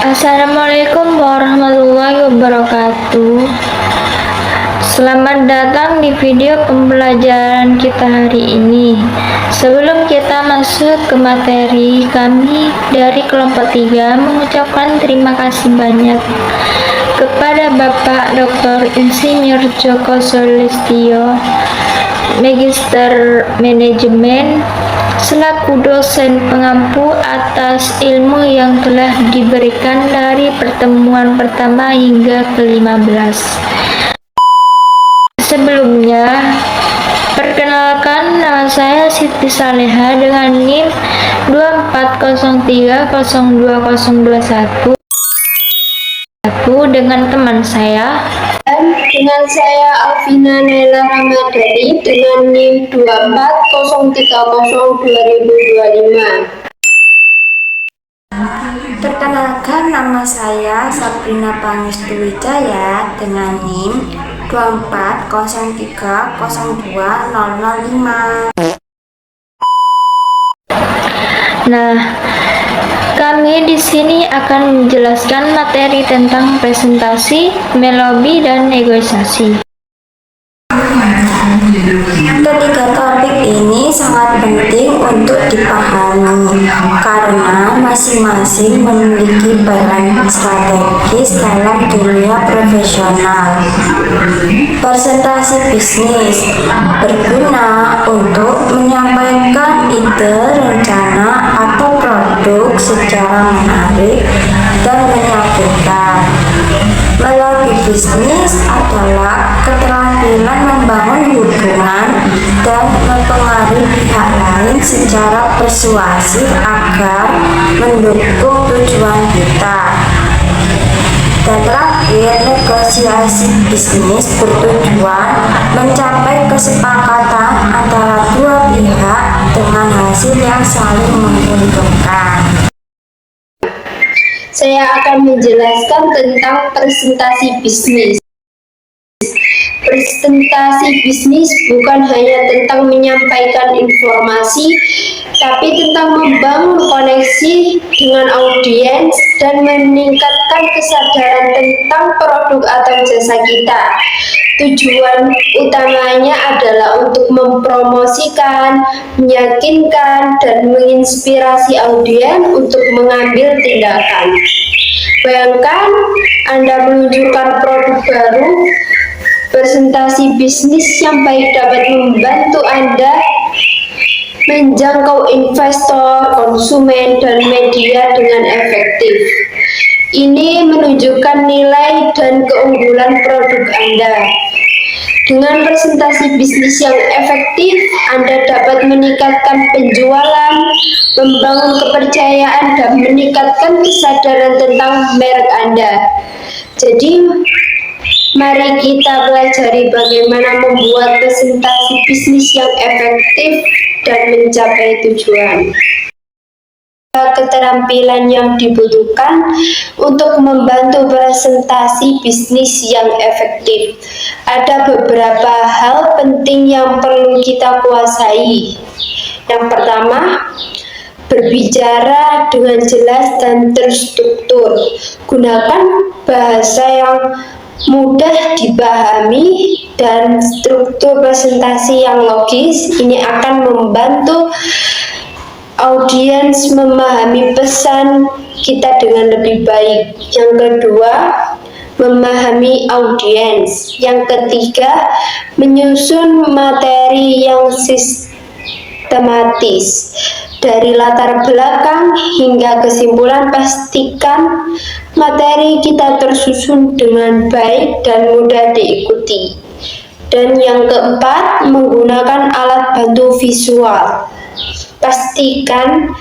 Assalamualaikum warahmatullahi wabarakatuh. Selamat datang di video pembelajaran kita hari ini. Sebelum kita masuk ke materi, kami dari kelompok 3 mengucapkan terima kasih banyak kepada Bapak Dr. Insinyur Joko Solistio, Magister Manajemen, selaku dosen pengampu atas ilmu yang telah diberikan dari pertemuan pertama hingga ke-15. Sebelumnya, perkenalkan, nama saya Siti Saleha dengan NIM 24030221 dengan teman saya. Dan dengan saya Alvina Naila Ramadhani dengan NIM 24030225. Perkenalkan, nama saya Sabrina Pangestuwijaya dengan NIM 24030205. Nah, kami di sini akan menjelaskan materi tentang presentasi, melobi, dan negosiasi. Ketiga topik ini sangat penting untuk dipahami karena masing-masing memiliki peran strategis dalam dunia profesional. Presentasi bisnis berguna untuk menyampaikan ide, rencana, atau produk secara menarik dan menyakitkan. Melobi bisnis adalah keterampilan membangun hubungan dan mempengaruhi pihak lain secara persuasif agar mendukung tujuan kita. Dan terakhir, negosiasi bisnis bertujuan mencapai kesepakatan antara dua pihak dengan hasil yang saling menguntungkan. Saya akan menjelaskan tentang presentasi bisnis. Presentasi bisnis bukan hanya tentang menyampaikan informasi, tapi tentang membangun koneksi dengan audiens dan meningkatkan kesadaran tentang produk atau jasa kita. Tujuan utamanya adalah untuk mempromosikan, meyakinkan, dan menginspirasi audiens untuk mengambil tindakan. Bayangkan Anda meluncurkan produk baru. Presentasi bisnis yang baik dapat membantu Anda menjangkau investor, konsumen, dan media dengan efektif. Ini menunjukkan nilai dan keunggulan produk Anda. Dengan presentasi bisnis yang efektif, Anda dapat meningkatkan penjualan, membangun kepercayaan, dan meningkatkan kesadaran tentang merek Anda. Jadi, mari kita pelajari bagaimana membuat presentasi bisnis yang efektif dan mencapai tujuan. Keterampilan yang dibutuhkan untuk membantu presentasi bisnis yang efektif. Ada beberapa hal penting yang perlu kita kuasai. Yang pertama, berbicara dengan jelas dan terstruktur. Gunakan bahasa yang mudah dipahami dan struktur presentasi yang logis. Ini akan membantu audiens memahami pesan kita dengan lebih baik. Yang kedua, memahami audiens. Yang ketiga, menyusun materi yang sistematis. Dari latar belakang hingga kesimpulan, pastikan materi kita tersusun dengan baik dan mudah diikuti. Dan yang keempat, menggunakan alat bantu visual. Pastikan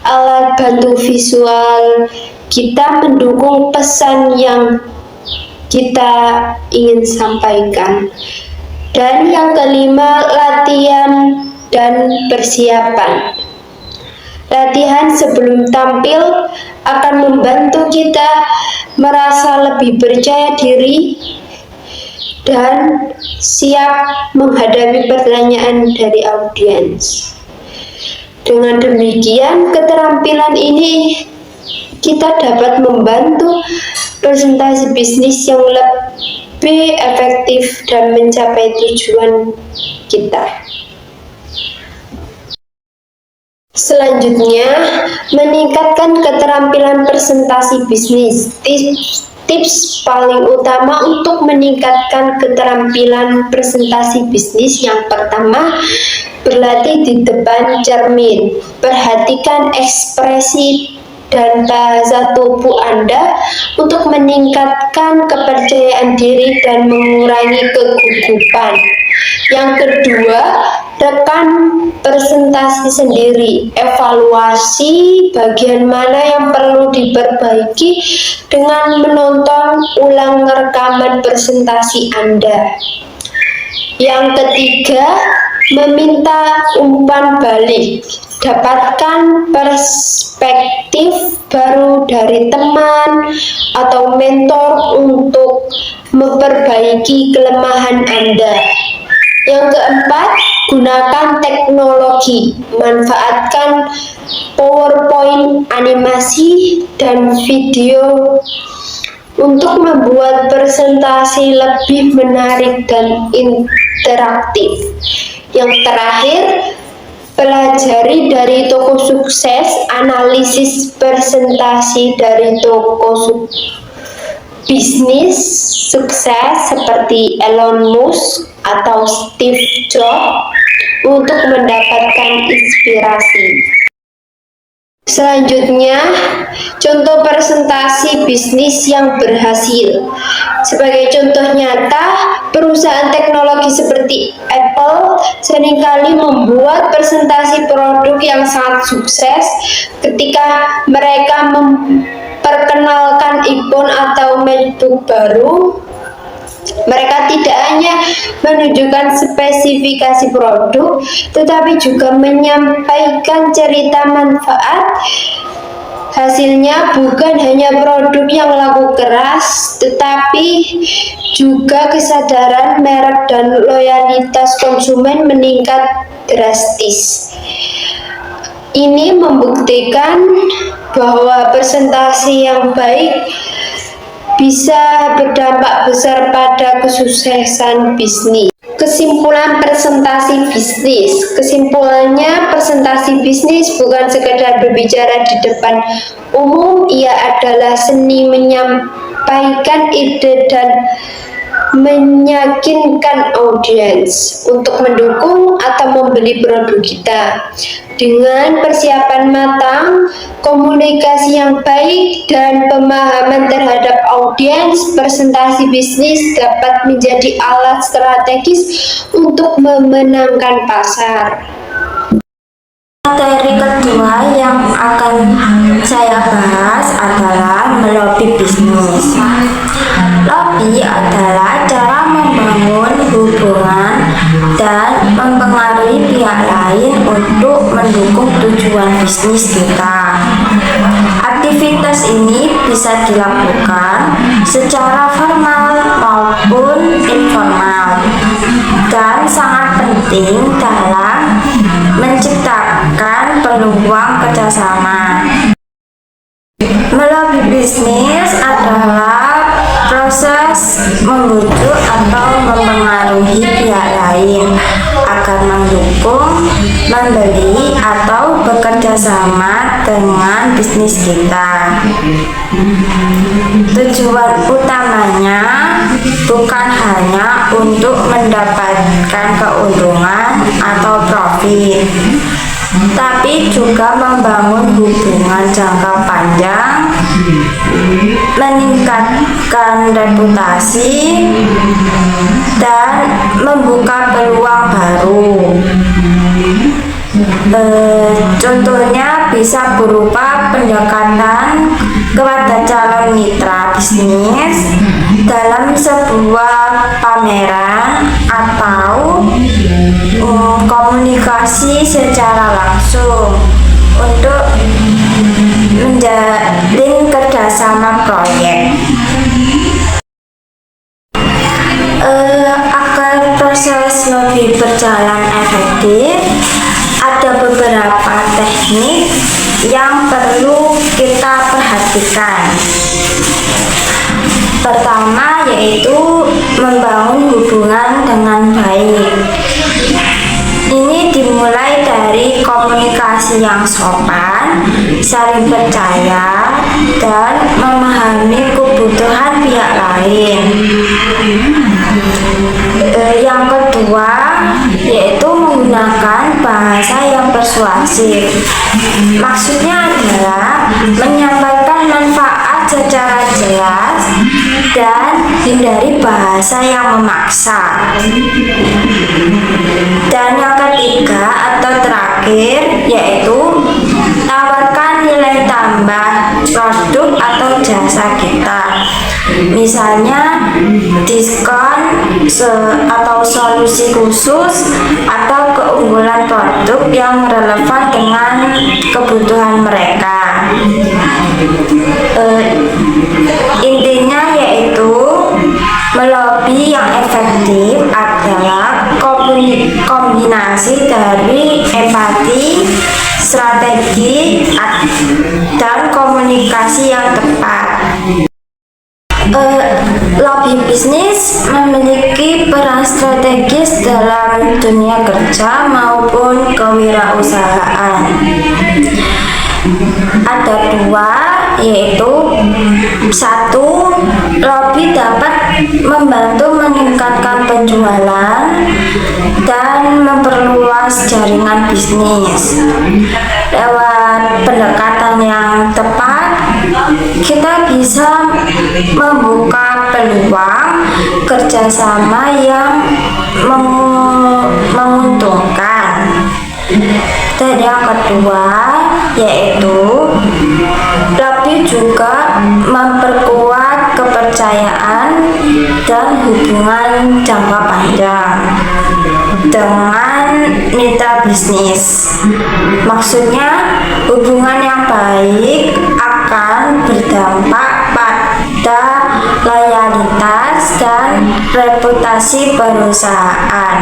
alat bantu visual kita mendukung pesan yang kita ingin sampaikan. Dan yang kelima, latihan dan persiapan. Latihan sebelum tampil akan membantu kita merasa lebih percaya diri dan siap menghadapi pertanyaan dari audiens. Dengan demikian, keterampilan ini kita dapat membantu presentasi bisnis yang lebih efektif dan mencapai tujuan kita. Selanjutnya, meningkatkan keterampilan presentasi bisnis. Tips paling utama untuk meningkatkan keterampilan presentasi bisnis yang pertama, berlatih di depan cermin. Perhatikan ekspresi dan bahasa tubuh Anda untuk meningkatkan kepercayaan diri dan mengurangi kegugupan. Yang kedua, rekam presentasi sendiri. Evaluasi bagian mana yang perlu diperbaiki dengan menonton ulang rekaman presentasi Anda. Yang ketiga, meminta umpan balik. Dapatkan perspektif baru dari teman atau mentor untuk memperbaiki kelemahan Anda. Yang keempat, gunakan teknologi. Manfaatkan PowerPoint, animasi, dan video untuk membuat presentasi lebih menarik dan interaktif. Yang terakhir, pelajari dari toko sukses, analisis presentasi dari toko bisnis sukses seperti Elon Musk atau Steve Jobs untuk mendapatkan inspirasi. Selanjutnya, contoh presentasi bisnis yang berhasil. Sebagai contoh nyata, perusahaan teknologi seperti Apple seringkali membuat presentasi produk yang sangat sukses ketika mereka memperkenalkan iPhone atau MacBook baru. Mereka tidak hanya menunjukkan spesifikasi produk, tetapi juga menyampaikan cerita manfaat. Hasilnya bukan hanya produk yang laku keras, tetapi juga kesadaran merek dan loyalitas konsumen meningkat drastis. Ini membuktikan bahwa presentasi yang baik bisa berdampak besar pada kesuksesan bisnis. Kesimpulan presentasi bisnis. Kesimpulannya, presentasi bisnis bukan sekedar berbicara di depan umum, ia adalah seni menyampaikan ide dan meyakinkan audiens untuk mendukung atau membeli produk kita. Dengan persiapan matang, komunikasi yang baik, dan pemahaman terhadap audiens, presentasi bisnis dapat menjadi alat strategis untuk memenangkan pasar. Materi kedua yang akan saya bahas adalah melobi bisnis. Lobby adalah cara membangun hubungan dan mempengaruhi pihak lain untuk mendukung tujuan bisnis kita. Aktivitas ini bisa dilakukan secara formal maupun informal dan sangat penting dalam menciptakan peluang kerjasama. Melobi bisnis adalah proses membujuk atau mempengaruhi pihak lain agar mendukung, membeli, atau bekerja sama dengan bisnis kita. Tujuan utamanya bukan hanya untuk mendapatkan keuntungan atau profit, tapi juga membangun hubungan jangka panjang, meningkatkan reputasi, dan membuka peluang baru. Contohnya bisa berupa pendekatan kepada calon mitra bisnis dalam sebuah pameran atau komunikasi secara langsung untuk menjalin kerjasama proyek. Agar proses lobby berjalan efektif, ada beberapa teknik yang perlu kita perhatikan. perhatikan. Pertama yaitu membangun hubungan dengan baik. Ini dimulai dari komunikasi yang sopan, saling percaya, dan memahami kebutuhan pihak lain. Yang kedua yaitu menggunakan bahasa yang persuasif. Maksudnya adalah menyampaikan manfaat secara jelas dan hindari bahasa yang memaksa. Dan yang ketiga atau terakhir yaitu tawarkan nilai tambah produk atau jasa kita. Misalnya diskon atau solusi khusus atau keunggulan produk yang relevan dengan kebutuhan mereka. Intinya yaitu melobi yang efektif adalah kombinasi dari empati, strategi, dan komunikasi yang tepat. Lobby bisnis memiliki peran strategis dalam dunia kerja maupun kewirausahaan. Ada dua, yaitu satu, lobby dapat membantu meningkatkan penjualan dan memperluas jaringan bisnis. Lewat pendekatan yang tepat, kita bisa membuka peluang kerjasama yang menguntungkan. Dan yang kedua yaitu lobby juga memperkuat kepercayaan dan hubungan jangka panjang dengan mitra bisnis. Maksudnya hubungan yang baik akan berdampak pada loyalitas dan reputasi perusahaan.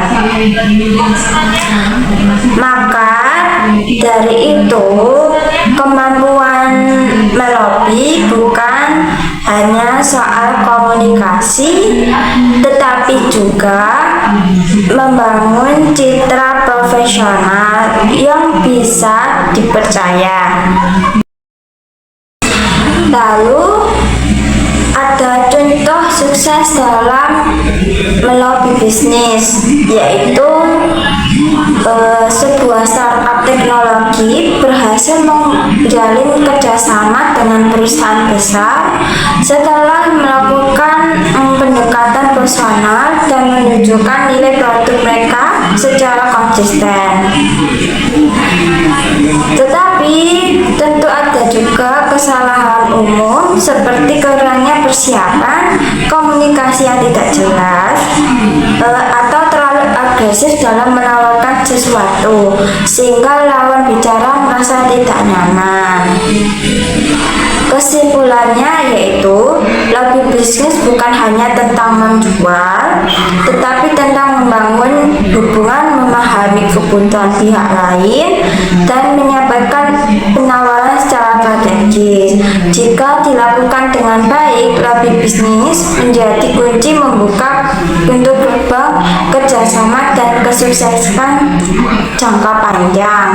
Maka dari itu kemampuan melobi bukan hanya soal komunikasi, tetapi juga membangun citra profesional yang bisa dipercaya. Lalu ada contoh sukses dalam melobi bisnis, yaitu sebuah startup teknologi berhasil menjalin kerjasama dengan perusahaan besar setelah melakukan pendekatan personal dan menunjukkan nilai produk mereka secara konsisten. Tetapi tentu ada juga kesalahan umum seperti kurangnya persiapan, komunikasi yang tidak jelas, atau terlalu agresif dalam menawarkan sesuatu sehingga lawan bicara merasa tidak nyaman. Kesimpulannya yaitu lobby bisnis bukan hanya tentang menjual, tetapi tentang membangun hubungan, memahami kebutuhan pihak lain, dan menyampaikan penawaran secara strategis. Jika dilakukan dengan baik, lobby bisnis menjadi kunci membuka pintu gerbang kerjasama dan kesuksesan jangka panjang.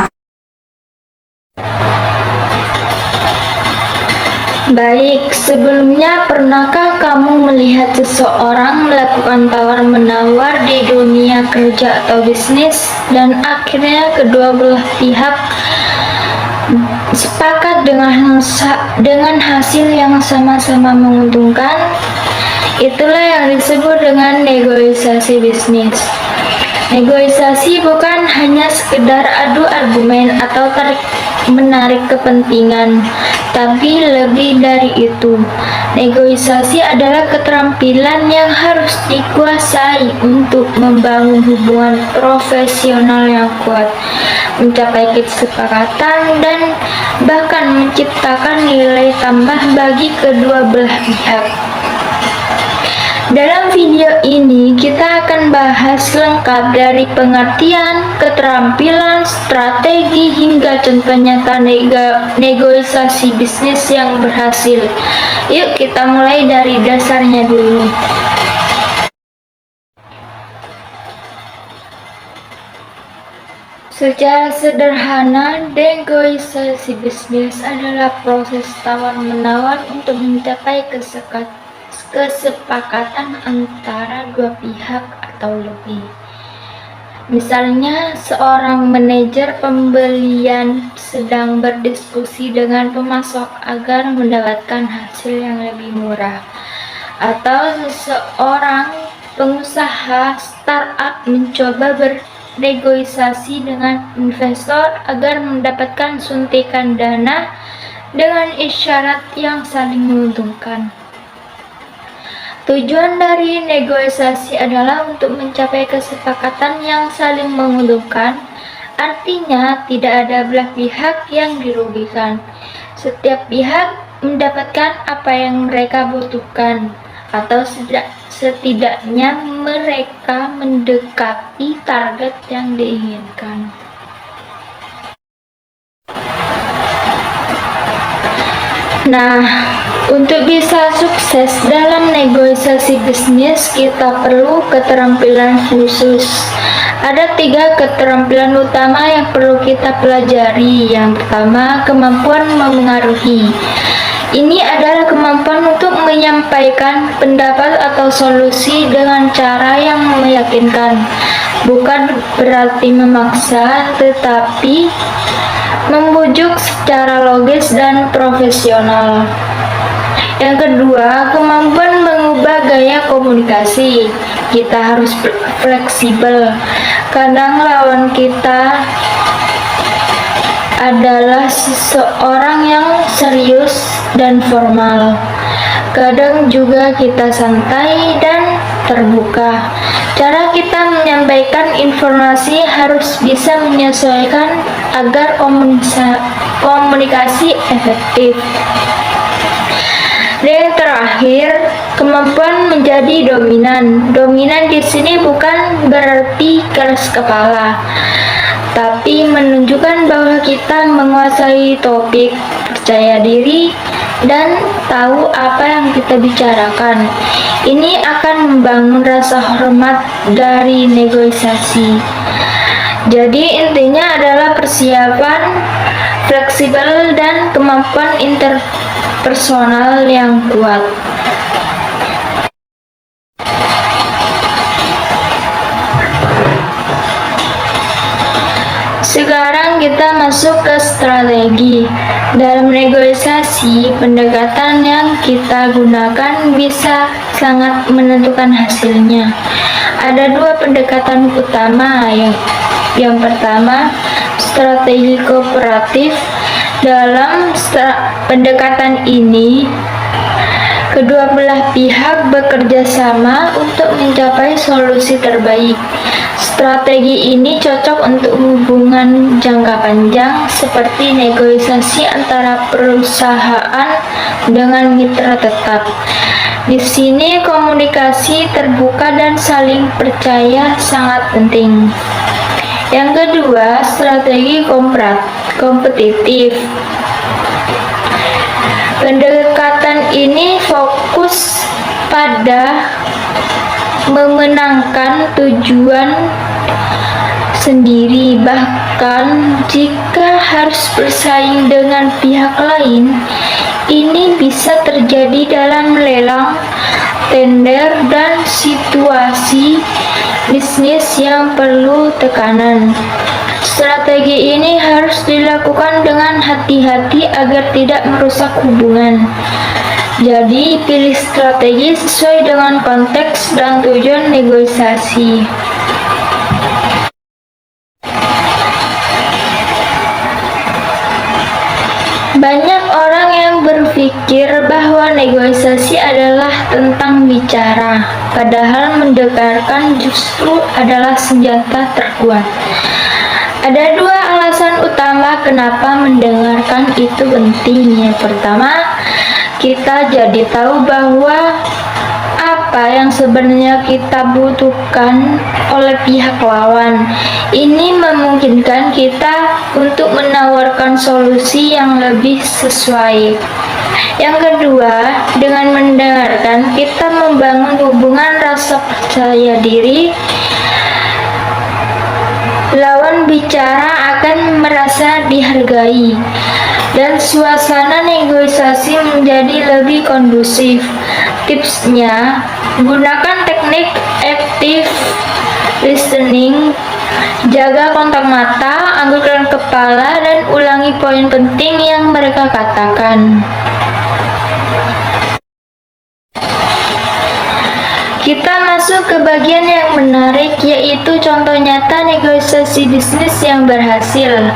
Baik, sebelumnya pernahkah kamu melihat seseorang melakukan tawar-menawar di dunia kerja atau bisnis dan akhirnya kedua belah pihak sepakat dengan hasil yang sama-sama menguntungkan? Itulah yang disebut dengan negosiasi bisnis. Negosiasi bukan hanya sekedar adu argumen atau menarik kepentingan, tapi lebih dari itu. Negosiasi adalah keterampilan yang harus dikuasai untuk membangun hubungan profesional yang kuat, mencapai kesepakatan, dan bahkan menciptakan nilai tambah bagi kedua belah pihak. Dalam video ini kita akan bahas lengkap dari pengertian, keterampilan, strategi, hingga contoh nyata negosiasi bisnis yang berhasil. Yuk kita mulai dari dasarnya dulu. Secara sederhana, negosiasi bisnis adalah proses tawar-menawar untuk mencapai kesepakatan antara dua pihak atau lebih. Misalnya, seorang manajer pembelian sedang berdiskusi dengan pemasok agar mendapatkan hasil yang lebih murah, atau seseorang pengusaha startup mencoba bernegosiasi dengan investor agar mendapatkan suntikan dana dengan isyarat yang saling menguntungkan. Tujuan dari negosiasi adalah untuk mencapai kesepakatan yang saling menguntungkan, artinya tidak ada belah pihak yang dirugikan. Setiap pihak mendapatkan apa yang mereka butuhkan, atau setidaknya mereka mendekati target yang diinginkan. Nah, untuk bisa sukses dalam negosiasi bisnis, kita perlu keterampilan khusus. Ada 3 keterampilan utama yang perlu kita pelajari. Yang pertama, kemampuan memengaruhi. Ini adalah kemampuan untuk menyampaikan pendapat atau solusi dengan cara yang meyakinkan. Bukan berarti memaksa, tetapi membujuk secara logis dan profesional. Yang kedua, kemampuan mengubah gaya komunikasi. Kita harus fleksibel. Kadang lawan kita adalah seseorang yang serius dan formal. Kadang juga kita santai dan terbuka. Cara kita menyampaikan informasi harus bisa menyesuaikan agar komunikasi efektif. Dan yang terakhir, kemampuan menjadi dominan. Dominan di sini bukan berarti keras kepala, tapi menunjukkan bahwa kita menguasai topik, percaya diri, dan tahu apa yang kita bicarakan. Ini akan membangun rasa hormat dari negosiasi. Jadi intinya adalah persiapan, fleksibel, dan kemampuan interpersonal yang kuat. Sekarang kita masuk ke strategi. Dalam negosiasi, pendekatan yang kita gunakan bisa sangat menentukan hasilnya. Ada 2 pendekatan utama. Yang pertama, strategi kooperatif. Dalam pendekatan ini, kedua belah pihak bekerja sama untuk mencapai solusi terbaik. Strategi ini cocok untuk hubungan jangka panjang seperti negosiasi antara perusahaan dengan mitra tetap. Di sini komunikasi terbuka dan saling percaya sangat penting. Yang kedua, strategi kompetitif. Pendekatan ini fokus pada memenangkan tujuan sendiri, bahkan jika harus bersaing dengan pihak lain. Ini bisa terjadi dalam lelang, tender, dan situasi bisnis yang perlu tekanan. Strategi ini harus dilakukan dengan hati-hati agar tidak merusak hubungan. Jadi, pilih strategi sesuai dengan konteks dan tujuan negosiasi. Banyak orang yang berpikir bahwa negosiasi adalah tentang bicara, padahal mendengarkan justru adalah senjata terkuat. Ada 2 alasan utama kenapa mendengarkan itu penting. Yang pertama, kita jadi tahu bahwa apa apa yang sebenarnya kita butuhkan oleh pihak lawan. Ini memungkinkan kita untuk menawarkan solusi yang lebih sesuai. Yang kedua, dengan mendengarkan, kita membangun hubungan rasa percaya diri. Lawan bicara akan merasa dihargai, dan suasana negosiasi menjadi lebih kondusif. Tipsnya, gunakan teknik active listening, jaga kontak mata, anggukkan kepala, dan ulangi poin penting yang mereka katakan. Kita masuk ke bagian yang menarik, yaitu contoh nyata negosiasi bisnis yang berhasil.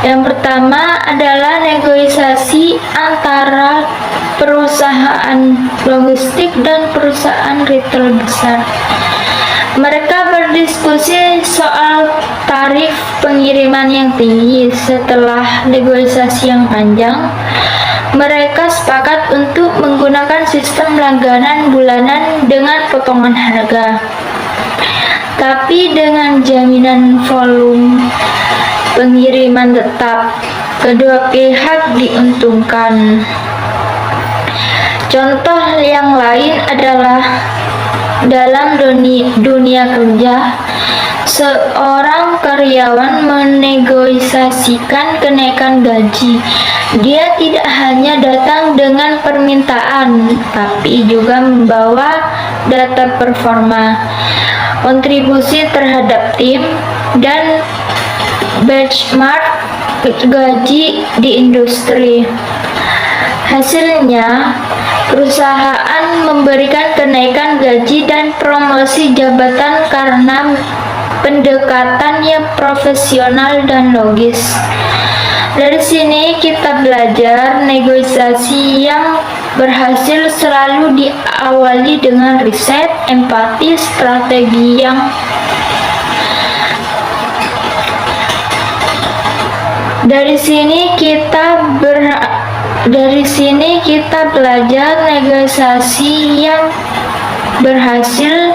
Yang pertama adalah negosiasi antara perusahaan logistik dan perusahaan retail besar. Mereka berdiskusi soal tarif pengiriman yang tinggi. Setelah negosiasi yang panjang, mereka sepakat untuk menggunakan sistem langganan bulanan dengan potongan harga, tapi dengan jaminan volume pengiriman tetap. Kedua pihak diuntungkan. Contoh yang lain adalah dalam dunia kerja, seorang karyawan menegosiasikan kenaikan gaji. Dia tidak hanya datang dengan permintaan, tapi juga membawa data performa, kontribusi terhadap tim, dan benchmark gaji di industri. Hasilnya, perusahaan memberikan kenaikan gaji dan promosi jabatan karena pendekatan yang profesional dan logis. Dari sini kita belajar negosiasi yang berhasil selalu diawali dengan riset, empati, strategi yang Dari sini kita belajar negosiasi yang berhasil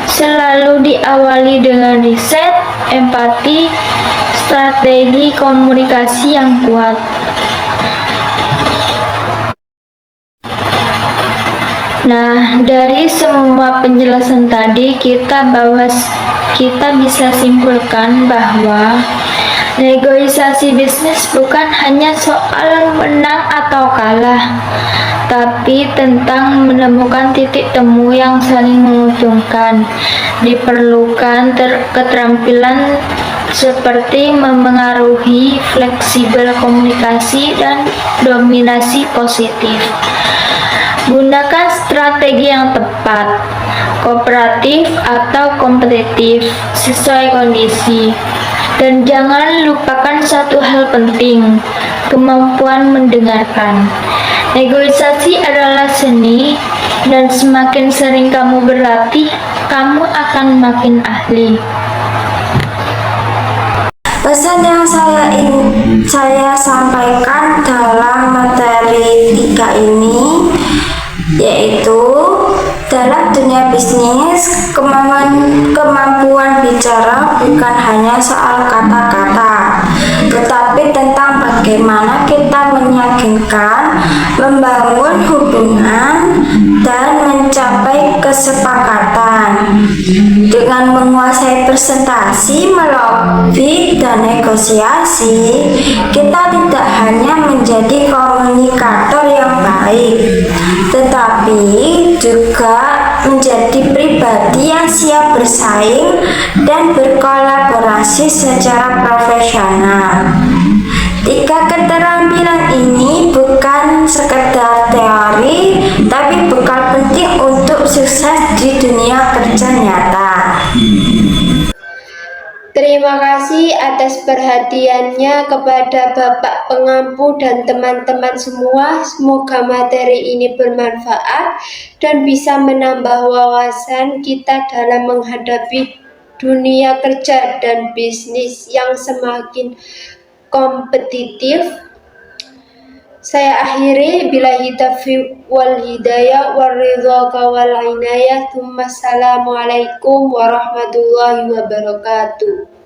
selalu diawali dengan riset, empati, strategi komunikasi yang kuat. Nah, dari semua penjelasan tadi kita bisa simpulkan bahwa negosiasi bisnis bukan hanya soal menang atau kalah, tapi tentang menemukan titik temu yang saling menguntungkan. Diperlukan keterampilan seperti memengaruhi fleksibel komunikasi dan dominasi positif. Gunakan strategi yang tepat, kooperatif atau kompetitif sesuai kondisi. Dan jangan lupakan satu hal penting, kemampuan mendengarkan. Negosiasi adalah seni, dan semakin sering kamu berlatih, kamu akan makin ahli. Pesan yang saya sampaikan dalam materi 3 ini yaitu dalam dunia bisnis, kemampuan bicara bukan hanya soal kata-kata, tetapi tentang bagaimana kita meyakinkan, membangun hubungan, dan mencapai kesepakatan. Dengan menguasai presentasi, melobi, dan negosiasi, kita tidak hanya menjadi komunikator yang baik, tetapi juga menjadi pribadi yang siap bersaing dan berkolaborasi secara profesional. 3 keterampilan ini bukan sekedar teori, tapi bekal penting untuk sukses di dunia kerja nyata. Terima kasih atas perhatiannya kepada Bapak Pengampu dan teman-teman semua. Semoga materi ini bermanfaat dan bisa menambah wawasan kita dalam menghadapi dunia kerja dan bisnis yang semakin kompetitif. Saya akhiri billahi taufiq wal hidayah wal ridha wal inayah. Assalamualaikum warahmatullahi wabarakatuh.